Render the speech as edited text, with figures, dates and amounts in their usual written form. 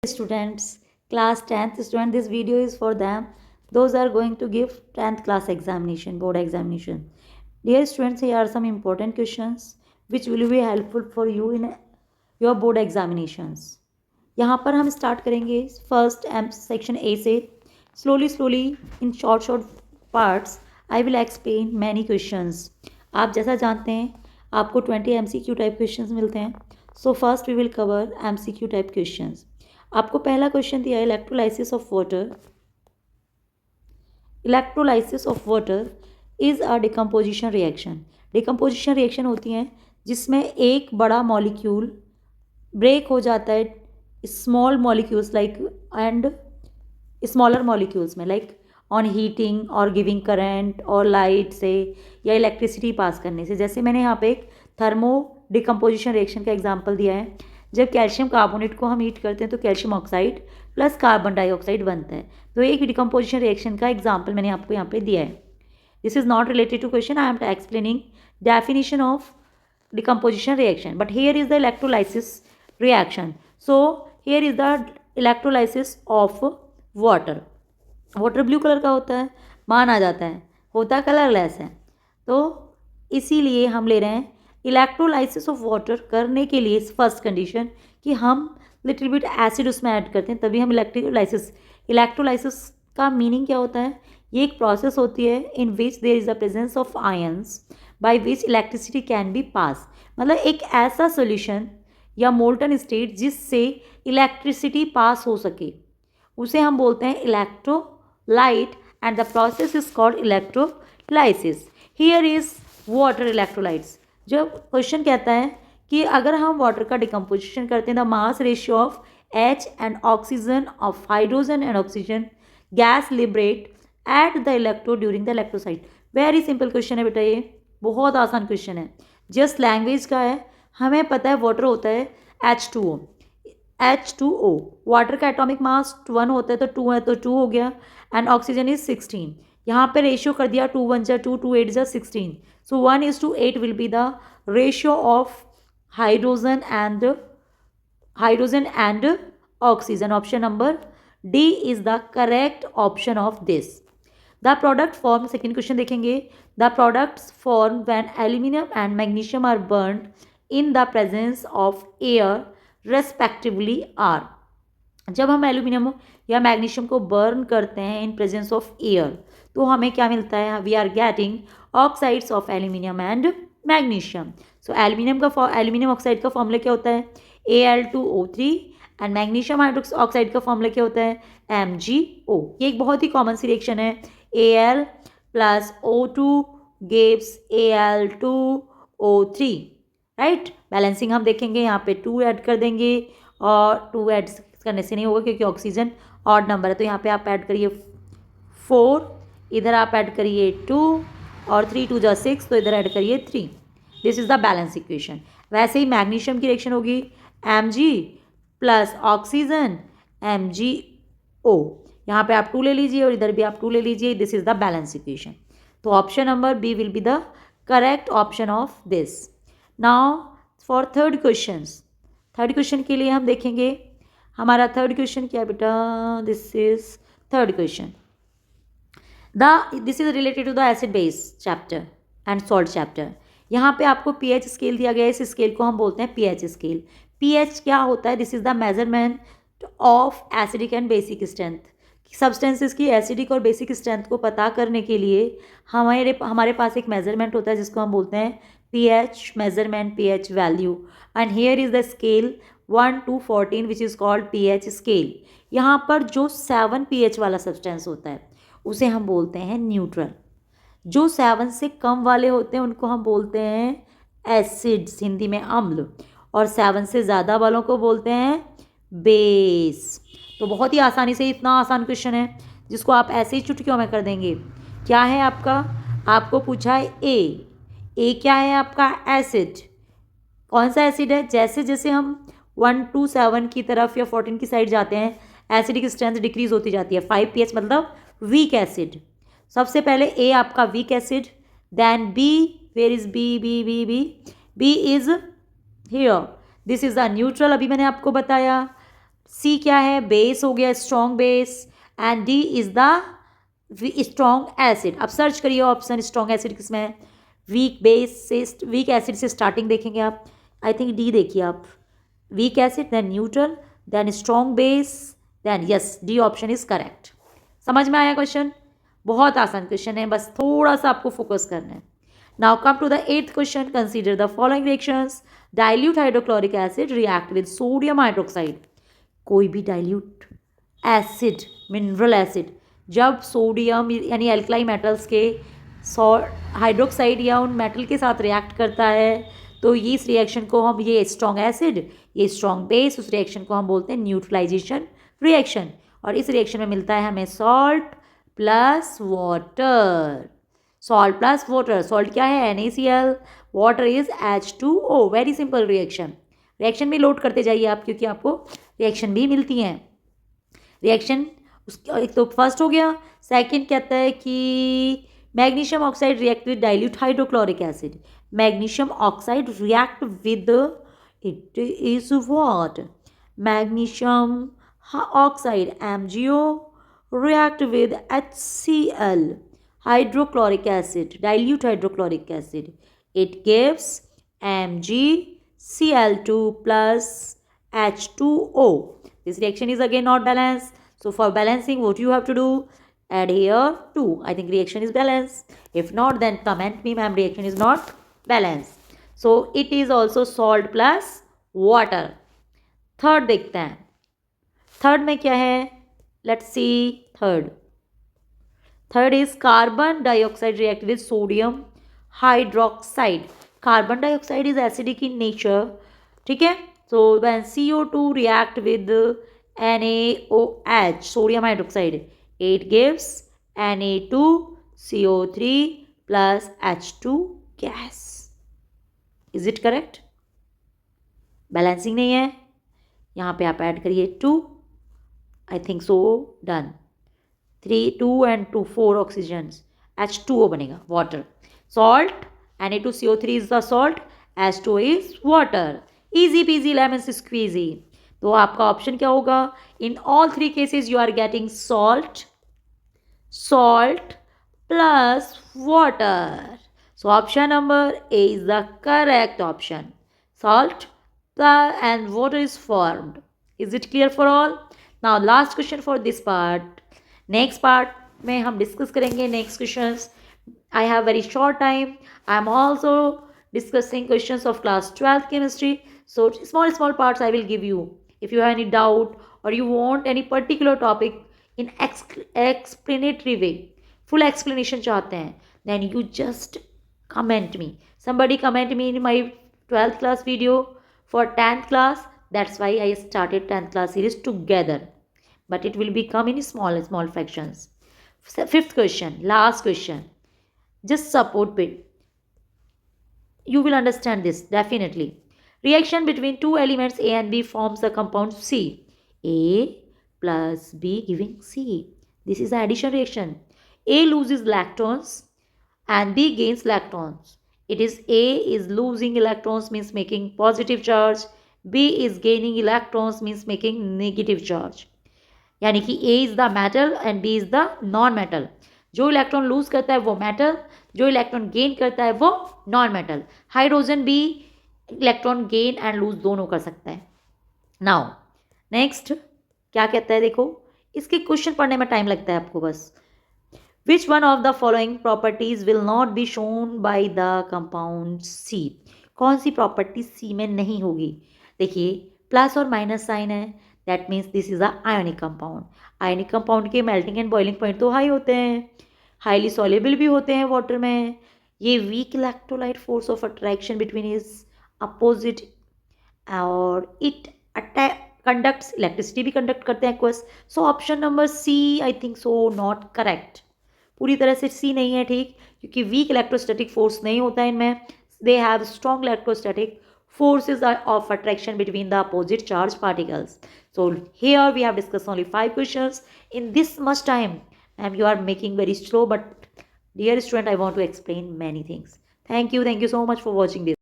Students, class 10th student, this video is for them. Those are going to give 10th class examination, board examination. Dear students, here are some important questions which will be helpful for you in your board examinations. यहाँ पर हम start करेंगे first section A से. Slowly in short parts I will explain many questions. आप जैसा जानते हैं आपको 20 MCQ टाइप क्वेश्चंस मिलते हैं. So first we will cover MCQ type questions. आपको पहला क्वेश्चन दिया है electrolysis of water. Electrolysis of water is a decomposition reaction. Decomposition reaction होती हैं जिसमें एक बड़ा मॉलिक्यूल ब्रेक हो जाता है small molecules like and smaller molecules में, लाइक ऑन हीटिंग और गिविंग करंट और लाइट से या इलेक्ट्रिसिटी पास करने से. जैसे मैंने यहाँ पे एक थर्मो डिकम्पोजिशन रिएक्शन का एग्जांपल दिया है. जब कैल्शियम कार्बोनेट को हम हीट करते हैं तो calcium oxide plus carbon dioxide बनता है. तो एक डिकम्पोजिशन रिएक्शन का एग्जांपल मैंने आपको यहाँ पे दिया है. This is not related to question. I am explaining definition of decomposition reaction, but here is the electrolysis reaction. So here is the electrolysis of water. Water blue colour का होता है, माना जाता है, होता कलरलेस है. तो इसीलिए हम ले रहे हैं इलेक्ट्रोलाइसिस ऑफ वाटर करने के लिए फर्स्ट कंडीशन कि हम लिटिल बिट एसिड उसमें ऐड करते हैं, तभी हम इलेक्ट्रोलाइसिस का मीनिंग क्या होता है. ये एक प्रोसेस होती है in which there is the presence of ions by which electricity can be pass. मतलब एक ऐसा सोल्यूशन या मोल्टन स्टेट जिससे इलेक्ट्रिसिटी पास हो सके उसे हम बोलते हैं electrolyte and the process is called electrolysis. Here is water electrolytes. जब क्वेश्चन कहता है कि अगर हम वाटर का डिकम्पोजिशन करते हैं the mass ratio of H and oxygen of hydrogen and oxygen gas liberate at the electro during the electrocyte. Very simple question है बेटा, ये बहुत आसान क्वेश्चन है, जस्ट लैंग्वेज का है. हमें पता है वाटर होता है H2O. वाटर का एटॉमिक मास 1 होता है तो 2 है तो 2 हो गया. And oxygen is 16. यहाँ पे रेशियो कर दिया 2 1 2 2 8 16. So 1:8 will be the ratio of hydrogen and oxygen. Option number D is the correct option of this. The product form, second question देखेंगे. The products form when aluminium and magnesium are burned in the presence of air respectively are. जब हम aluminium या magnesium को burn करते हैं in presence of air तो हमें क्या मिलता है. We are getting oxides of aluminium and magnesium. So aluminium oxide का फॉर्मूला क्या होता है Al2O3 एंड मैग्नीशियम ऑक्साइड का फॉर्मूला क्या होता है MgO. ये एक बहुत ही कॉमन सी रिएक्शन है. Al plus O2 gives Al2O3, right. Balancing हम देखेंगे, यहाँ पे 2 ऐड कर देंगे और 2 ऐड करने से नहीं होगा क्योंकि ऑक्सीजन ऑड नंबर है. तो यहाँ पे आप ऐड करिए 4, इधर आप ऐड करिए 2 और 3 2 जा 6, तो इधर ऐड करिए 3. This is the balance equation. वैसे ही मैग्नीशियम की रिएक्शन होगी Mg प्लस ऑक्सीजन MgO. यहाँ पे आप 2 ले लीजिए और इधर भी आप 2 ले लीजिए. This is the balance equation. तो option number B will be the correct option of this. Now for third question के लिए हम देखेंगे हमारा थर्ड क्वेश्चन क्या बेटा. This is third question. This is related to the acid base chapter and salt chapter. यहाँ पे आपको pH स्केल दिया गया है. इस स्केल को हम बोलते हैं pH स्केल. pH क्या होता है. This is the measurement of acidic and basic strength. Substances की एसिडिक और बेसिक स्ट्रेंथ को पता करने के लिए हमारे पास एक मेजरमेंट होता है जिसको हम बोलते हैं pH measurement, pH value. And here is the scale 1 to 14 which is called pH scale. यहाँ पर जो 7 pH वाला सब्सटेंस होता है उसे हम बोलते हैं न्यूट्रल. जो 7 से कम वाले होते हैं उनको हम बोलते हैं एसिड्स, हिंदी में अम्ल. और 7 से ज़्यादा वालों को बोलते हैं बेस. तो बहुत ही आसानी से, इतना आसान क्वेश्चन है जिसको आप ऐसे ही चुटकियों में कर देंगे. क्या है आपको पूछा है ए क्या है आपका एसिड. कौन सा एसिड है. जैसे जैसे हम 1 to 7 की तरफ या 14 की साइड जाते हैं एसिडिक स्ट्रेंथ डिक्रीज होती जाती है. 5 pH मतलब वीक एसिड. सबसे पहले ए आपका weak acid, then B, where is B is here. This is the neutral. अभी मैंने आपको बताया सी क्या है, बेस हो गया, strong base, and D is the strong acid. अब सर्च करिए ऑप्शन स्ट्रॉन्ग एसिड किसमें है. वीक बेस से, वीक एसिड से स्टार्टिंग देखेंगे आप. आई थिंक डी देखिए आप. Weak acid, then neutral, then strong base, then yes, D option is correct. समझ में आया क्वेश्चन? बहुत आसान क्वेश्चन है, बस थोड़ा सा आपको फोकस करना है. Now come to the 8th question. Consider the following reactions. Dilute hydrochloric acid react with sodium hydroxide. कोई भी डाइल्यूट एसिड, मिनरल एसिड, जब सोडियम यानी एल्कलाई मेटल्स के हाइड्रोक्साइड या उन मेटल के साथ रिएक्ट करता है, तो ये इस रिएक्शन को हम, ये स्ट्रॉन्ग एसिड, ये स्ट्रॉन्ग बेस, उस रिएक्शन को हम बोलते हैं न्यूट्रलाइजेशन रिएक्शन. और इस रिएक्शन में मिलता है हमें salt plus water. Salt plus water, salt क्या है, NaCl, water is H2O. Very simple reaction. Reaction भी लोड करते जाइए आप, क्योंकि आपको रिएक्शन भी मिलती हैं. रिएक्शन एक तो फर्स्ट हो गया. सेकंड कहता है कि magnesium oxide react with dilute hydrochloric acid. Magnesium oxide react with, it is what, magnesium oxide MgO react with HCl, hydrochloric acid, dilute hydrochloric acid. It gives MgCl2 plus H2O. This reaction is again not balanced. So for balancing, what you have to do? Add here 2. I think reaction is balanced. If not, then comment me, ma'am, reaction is not balanced. So it is also salt plus water. Third देखते हैं. Third में क्या है? Let's see third. Third is carbon dioxide react with sodium hydroxide. Carbon dioxide is acidic in nature. ठीक है? So when CO2 react with NaOH, sodium hydroxide, it gives Na2CO3 plus H2 gas. Is it correct? Balancing नहीं है. यहाँ पे आप add करिए 2. I think so, done. 3, 2 and 2, 4 oxygens. H2O बनेगा, water. Salt, Na2CO3 is the salt, H2O is water. Easy peasy lemon squeezy. तो आपका option क्या होगा? In all 3 cases you are getting salt plus water. So option number A is the correct option. Salt and water is formed. Is it clear for all? Now last question for this part. Next part में हम discuss करेंगे next questions. I have very short time. I am also discussing questions of class 12th chemistry. So small parts I will give you. If you have any doubt or you want any particular topic in explanatory way, full explanation चाहते हैं, then you just comment me. Somebody comment me in my 12th class video for 10th class. That's why I started 10th class series together. But it will become in small fractions. 5th question, last question. Just support bit. You will understand this definitely. Reaction between two elements A and B forms the compound C. A plus B giving C. This is the addition reaction. A loses electrons and B gains electrons. It is A is losing electrons means making positive charge. B is gaining electrons means making negative charge. यानी कि A is the metal and B is the non metal. जो electron lose करता है वो metal, जो electron gain करता है वो नॉन मेटल. हाइड्रोजन भी इलेक्ट्रॉन गेन एंड लूज दोनों कर सकता है. नाउ नेक्स्ट क्या कहता है, देखो इसके क्वेश्चन पढ़ने में टाइम लगता है आपको बस. Which one of the following properties will not be shown by the compound C. कौन सी प्रॉपर्टी C में नहीं होगी? देखिए प्लस और माइनस साइन है, that means this is a ionic compound. Ionic compound के मेल्टिंग एंड बॉइलिंग पॉइंट तो high होते हैं, हाईली सॉल्युबल भी होते हैं वाटर में. ये weak electrolyte force of attraction between is opposite और इट कंडक्ट्स इलेक्ट्रिसिटी भी कंडक्ट करते हैं aqueous. So option number C I think so not correct. पूरी तरह से C नहीं है, ठीक, क्योंकि वीक इलेक्ट्रोस्टैटिक फोर्स नहीं होता है इनमें. They have strong electrostatic forces of attraction between the opposite charged particles. So here we have discussed only 5 questions in this much time. You are making very slow, but dear student, I want to explain many things. Thank you so much for watching this.